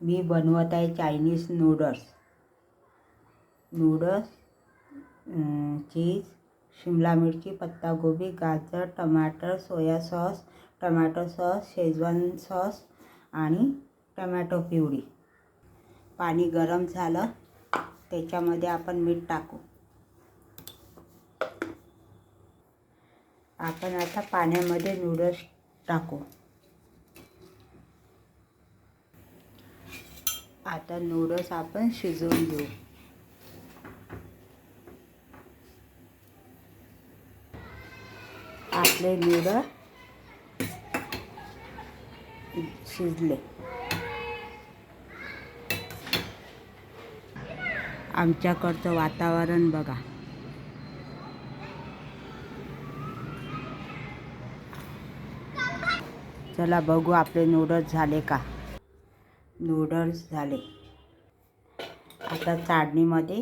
मी बनवत आहे Chinese noodles. चीज, शिमला मिरची, पत्तागोबी, गाजर, टमाटर, soya sauce, tomato sauce, Schezwan sauce आणि टमॅटो प्युरी. पाणी गरम झालं, त्याच्यामध्ये आपण मीठ टाकू. आपण आता पाण्यामध्ये नूडल्स टाकू. आता नूडल्स आपण शिजवून घेऊ. आपले नूडल्स शिजले. आमच्याकडचं वातावरण बघा. चला बघू आपले नूडल्स झाले का. नूडल्स झाले. आता चाळणीमध्ये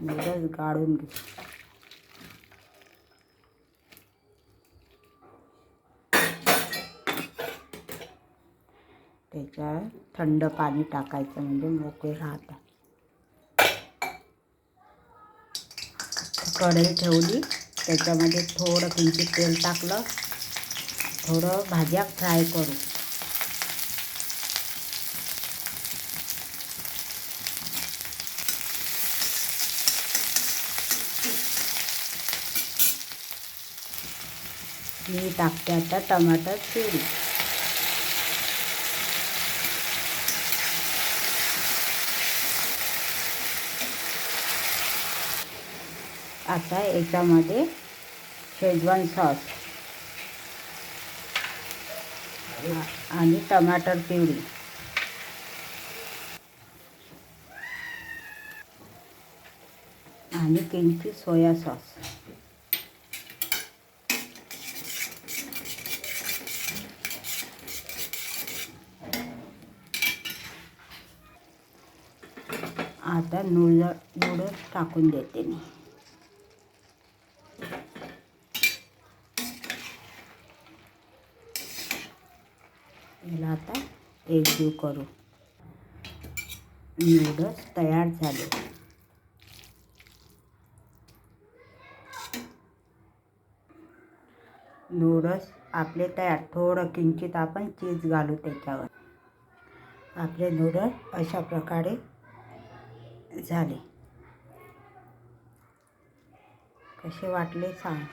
नूडल्स गाळून घेऊ. त्याच्यावर थंड पाणी टाकायचं म्हणजे मोकळे राहतात. कढई ठेवली, त्याच्यामध्ये थोडं किंचित तेल टाकलं. थोडं भाज्या फ्राय करू. मी टाकते आता टमाटर प्युरी. आता याच्यामध्ये शेजवान सॉस आणि टमाटर प्युरी आणि किंचित सोया सॉस. आता नूडल्स टाकून देते मी. याला आता एकजीव करू. नूडल्स तयार झाले. नूडल्स आपले तयार. थोडं किंचित आपण चीज घालू त्याच्यावर. आपले नूडल्स अशा प्रकारे झाले. कसे वाटले सांग.